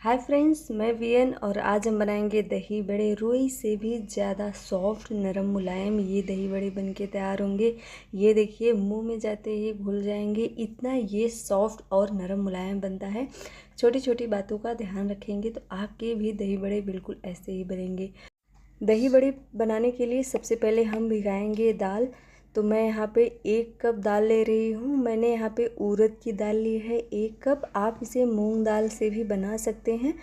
Hi friends, मैं VN और आज हम बनाएंगे दही बड़े। रोई से भी ज़्यादा सॉफ्ट, नरम, मुलायम ये दही बड़े बनके तैयार होंगे। ये देखिए, मुंह में जाते ही घुल जाएंगे, इतना ये सॉफ्ट और नरम मुलायम बनता है। छोटी छोटी बातों का ध्यान रखेंगे तो आपके भी दही बड़े बिल्कुल ऐसे ही बनेंगे। दही बड़े बनाने के लिए सबसे पहले हम भिगाएंगे दाल। तो मैं यहाँ पे 1 कप दाल ले रही हूँ। मैंने यहाँ पे उड़द की दाल ली है 1 कप। आप इसे मूंग दाल से भी बना सकते हैं।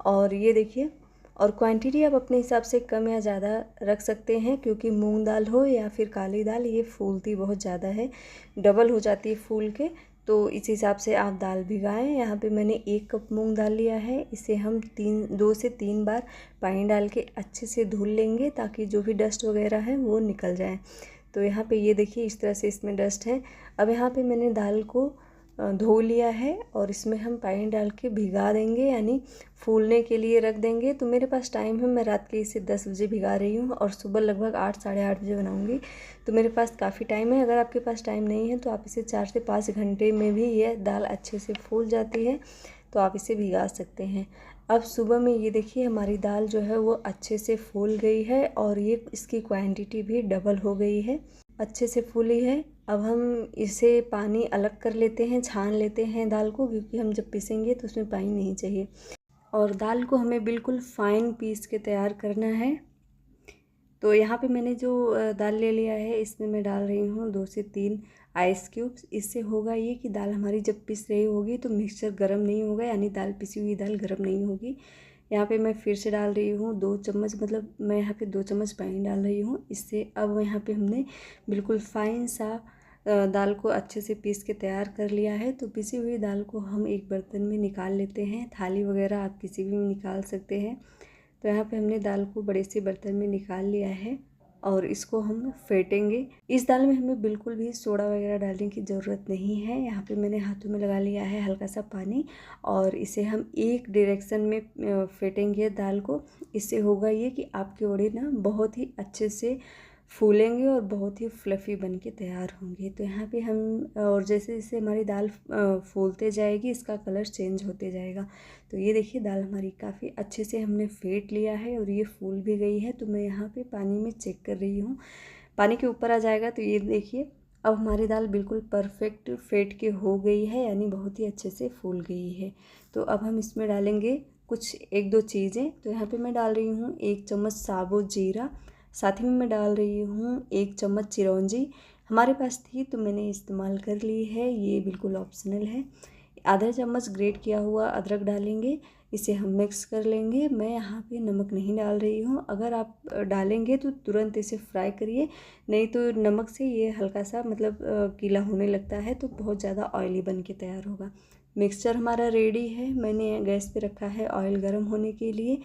और ये देखिए, और क्वांटिटी आप अपने हिसाब से कम या ज़्यादा रख सकते हैं, क्योंकि मूंग दाल हो या फिर काली दाल, ये फूलती बहुत ज़्यादा है, डबल हो जाती है फूल के। तो इस हिसाब से आप दाल भिगाएं। यहाँ पे मैंने 1 कप मूंग दाल लिया है। इसे हम 2 से 3 बार पानी डाल के अच्छे से धुल लेंगे, ताकि जो भी डस्ट वगैरह है वो निकल जाए। तो यहाँ पे ये देखिए, इस तरह से इसमें डस्ट है। अब यहाँ पे मैंने दाल को धो लिया है और इसमें हम पानी डाल के भिगा देंगे, यानी फूलने के लिए रख देंगे। तो मेरे पास टाइम है, मैं रात के इसे 10 बजे भिगा रही हूँ और सुबह लगभग 8 साढ़े 8 बजे बनाऊँगी। तो मेरे पास काफ़ी टाइम है। अगर आपके पास टाइम नहीं है तो आप इसे 4 से 5 घंटे में भी यह दाल अच्छे से फूल जाती है, तो आप इसे भिगा सकते हैं। अब सुबह में ये देखिए, हमारी दाल जो है वो अच्छे से फूल गई है और ये इसकी क्वांटिटी भी डबल हो गई है, अच्छे से फूली है। अब हम इसे पानी अलग कर लेते हैं, छान लेते हैं दाल को, क्योंकि हम जब पीसेंगे तो उसमें पानी नहीं चाहिए। और दाल को हमें बिल्कुल फाइन पीस के तैयार करना है। तो यहाँ पे मैंने जो दाल ले लिया है, इसमें मैं डाल रही हूँ 2 से 3 आइस क्यूब्स। इससे होगा ये कि दाल हमारी जब पिस रही होगी तो मिक्सचर गर्म नहीं होगा, यानी दाल पिसी हुई दाल गर्म नहीं होगी। यहाँ पे मैं फिर से डाल रही हूँ 2 चम्मच, मतलब मैं यहाँ पे 2 चम्मच पानी डाल रही हूँ इससे। अब यहाँ पे हमने बिल्कुल फाइन सा दाल को अच्छे से पीस के तैयार कर लिया है। तो पिसी हुई दाल को हम एक बर्तन में निकाल लेते हैं। थाली वगैरह आप किसी भी में निकाल सकते हैं। तो यहाँ पे हमने दाल को बड़े से बर्तन में निकाल लिया है और इसको हम फेंटेंगे। इस दाल में हमें बिल्कुल भी सोडा वगैरह डालने की ज़रूरत नहीं है। यहाँ पे मैंने हाथों में लगा लिया है हल्का सा पानी और इसे हम एक डायरेक्शन में फेंटेंगे दाल को। इससे होगा ये कि आपके वड़े ना बहुत ही अच्छे से फूलेंगे और बहुत ही फ्लफ़ी बन के तैयार होंगे। तो यहाँ पे हम, और जैसे जैसे हमारी दाल फूलते जाएगी, इसका कलर चेंज होते जाएगा। तो ये देखिए, दाल हमारी काफ़ी अच्छे से हमने फेंट लिया है और ये फूल भी गई है। तो मैं यहाँ पे पानी में चेक कर रही हूँ, पानी के ऊपर आ जाएगा। तो ये देखिए, अब हमारी दाल बिल्कुल परफेक्ट फेंट के हो गई है, यानी बहुत ही अच्छे से फूल गई है। तो अब हम इसमें डालेंगे कुछ 1-2 चीज़ें। तो यहाँ पे मैं डाल रही हूँ 1 चम्मच साबुत जीरा, साथ ही में मैं डाल रही हूँ 1 चम्मच चिरौंजी। हमारे पास थी तो मैंने इस्तेमाल कर ली है, ये बिल्कुल ऑप्शनल है। आधा चम्मच ग्रेट किया हुआ अदरक डालेंगे, इसे हम मिक्स कर लेंगे। मैं यहाँ पे नमक नहीं डाल रही हूँ, अगर आप डालेंगे तो तुरंत इसे फ्राई करिए, नहीं तो नमक से ये हल्का सा मतलब गीला होने लगता है, तो बहुत ज़्यादा ऑयली बन के तैयार होगा। मिक्सचर हमारा रेडी है, मैंने गैस पे रखा है ऑयल गर्म होने के लिए।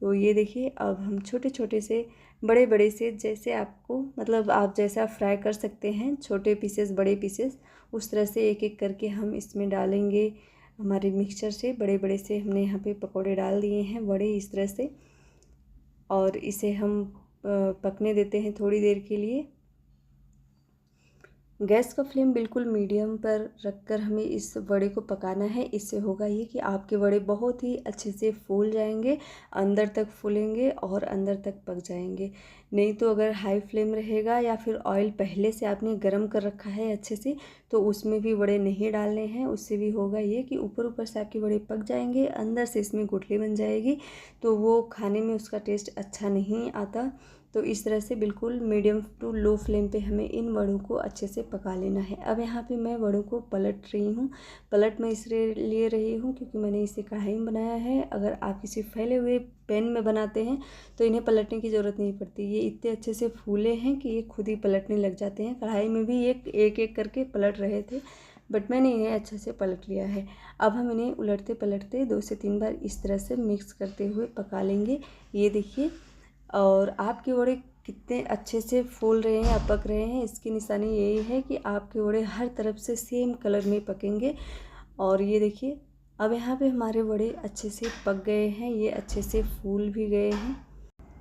तो ये देखिए, अब हम छोटे छोटे से, बड़े बड़े से, जैसे आपको मतलब आप जैसा फ्राई कर सकते हैं, छोटे पीसेस बड़े पीसेस, उस तरह से एक एक करके हम इसमें डालेंगे। हमारे मिक्सचर से बड़े बड़े से हमने यहाँ पे पकोड़े डाल दिए हैं, बड़े इस तरह से। और इसे हम पकने देते हैं थोड़ी देर के लिए। गैस का फ्लेम बिल्कुल मीडियम पर रखकर हमें इस वड़े को पकाना है। इससे होगा ये कि आपके वड़े बहुत ही अच्छे से फूल जाएंगे, अंदर तक फूलेंगे और अंदर तक पक जाएंगे। नहीं तो अगर हाई फ्लेम रहेगा या फिर ऑयल पहले से आपने गरम कर रखा है अच्छे से, तो उसमें भी वड़े नहीं डालने हैं। उससे भी होगा ये कि ऊपर ऊपर से आपके वड़े पक जाएंगे, अंदर से इसमें गुठली बन जाएगी, तो वो खाने में उसका टेस्ट अच्छा नहीं आता। तो इस तरह से बिल्कुल मीडियम टू लो फ्लेम पे हमें इन वड़ों को अच्छे से पका लेना है। अब यहाँ पे मैं वड़ों को पलट रही हूँ। पलट मैं इसलिए रही हूँ क्योंकि मैंने इसे कढ़ाई में बनाया है। अगर आप इसे फैले हुए पैन में बनाते हैं तो इन्हें पलटने की ज़रूरत नहीं पड़ती। ये इतने अच्छे से फूले हैं कि ये खुद ही पलटने लग जाते हैं। कढ़ाई में भी एक एक करके पलट रहे थे, बट मैंने इन्हें अच्छे से पलट लिया है। अब हम इन्हें उलटते पलटते 2 से 3 बार इस तरह से मिक्स करते हुए पका लेंगे। ये देखिए, और आपके वड़े कितने अच्छे से फूल रहे हैं या पक रहे हैं, इसकी निशानी यही है कि आपके वड़े हर तरफ से सेम कलर में पकेंगे। और ये देखिए, अब यहाँ पे हमारे वड़े अच्छे से पक गए हैं, ये अच्छे से फूल भी गए हैं।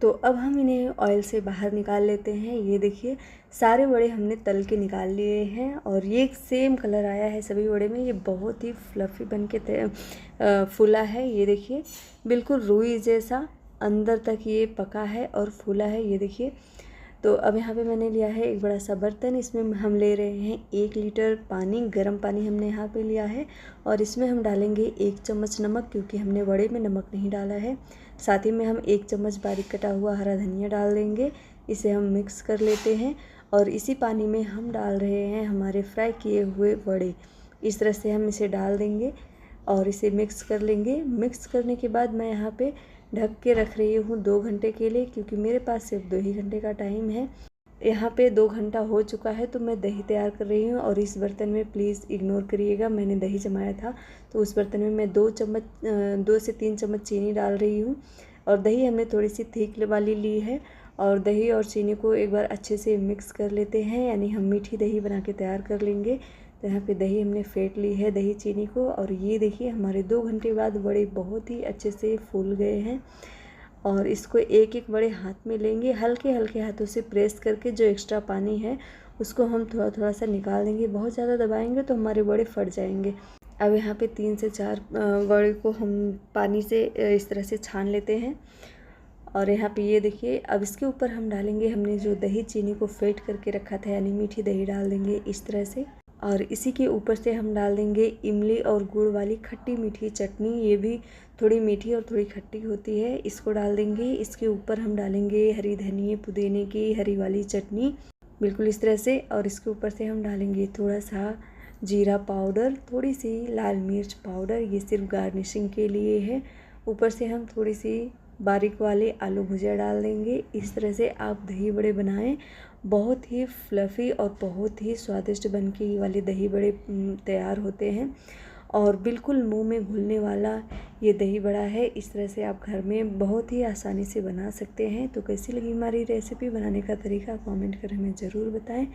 तो अब हम इन्हें ऑयल से बाहर निकाल लेते हैं। ये देखिए सारे वड़े हमने तल के निकाल लिए हैं और ये सेम कलर आया है सभी वड़े में। ये बहुत ही फ्लफ़ी बन के फूला है। ये देखिए बिल्कुल रुई जैसा अंदर तक ये पका है और फूला है। ये देखिए। तो अब यहाँ पे मैंने लिया है एक बड़ा सा बर्तन। इसमें हम ले रहे हैं 1 लीटर पानी, गर्म पानी हमने यहाँ पे लिया है और इसमें हम डालेंगे 1 चम्मच नमक, क्योंकि हमने वड़े में नमक नहीं डाला है। साथ ही में हम 1 चम्मच बारीक कटा हुआ हरा धनिया डाल देंगे। इसे हम मिक्स कर लेते हैं और इसी पानी में हम डाल रहे हैं हमारे फ्राई किए हुए वड़े। इस तरह से हम इसे डाल देंगे और इसे मिक्स कर लेंगे। मिक्स करने के बाद मैं यहाँ पे ढक के रख रही हूँ 2 घंटे के लिए, क्योंकि मेरे पास सिर्फ 2 ही घंटे का टाइम है। यहाँ पे 2 घंटा हो चुका है तो मैं दही तैयार कर रही हूँ और इस बर्तन में प्लीज़ इग्नोर करिएगा, मैंने दही जमाया था तो उस बर्तन में मैं 2 से 3 चम्मच चीनी डाल रही हूँ। और दही हमने थोड़ी सी थिक वाली ली है और दही और चीनी को एक बार अच्छे से मिक्स कर लेते हैं, यानी हम मीठी दही बना के तैयार कर लेंगे। तो यहाँ पे दही हमने फेंट ली है, दही चीनी को। और ये देखिए हमारे 2 घंटे बाद बड़े बहुत ही अच्छे से फूल गए हैं। और इसको एक एक बड़े हाथ में लेंगे, हल्के हल्के हाथों से प्रेस करके जो एक्स्ट्रा पानी है उसको हम थोड़ा थोड़ा सा निकाल देंगे। बहुत ज़्यादा दबाएंगे तो हमारे बड़े फट जाएंगे। अब यहाँ पे 3 से 4 बड़े को हम पानी से इस तरह से छान लेते हैं। और यहाँ पे ये देखिए अब इसके ऊपर हम डालेंगे हमने जो दही चीनी को फेंट करके रखा था, यानी मीठी दही डाल देंगे इस तरह से। और इसी के ऊपर से हम डाल देंगे इमली और गुड़ वाली खट्टी मीठी चटनी। ये भी थोड़ी मीठी और थोड़ी खट्टी होती है, इसको डाल देंगे। इसके ऊपर हम डालेंगे हरी धनिया पुदीने की हरी वाली चटनी, बिल्कुल इस तरह से। और इसके ऊपर से हम डालेंगे थोड़ा सा जीरा पाउडर, थोड़ी सी लाल मिर्च पाउडर, ये सिर्फ गार्निशिंग के लिए है। ऊपर से हम थोड़ी सी बारीक वाले आलू भुजिया डाल देंगे। इस तरह से आप दही बड़े बनाएं, बहुत ही फ्लफ़ी और बहुत ही स्वादिष्ट बन के ये वाले दही बड़े तैयार होते हैं और बिल्कुल मुंह में घुलने वाला ये दही बड़ा है। इस तरह से आप घर में बहुत ही आसानी से बना सकते हैं। तो कैसी लगी हमारी रेसिपी, बनाने का तरीका कमेंट कर हमें ज़रूर बताएं।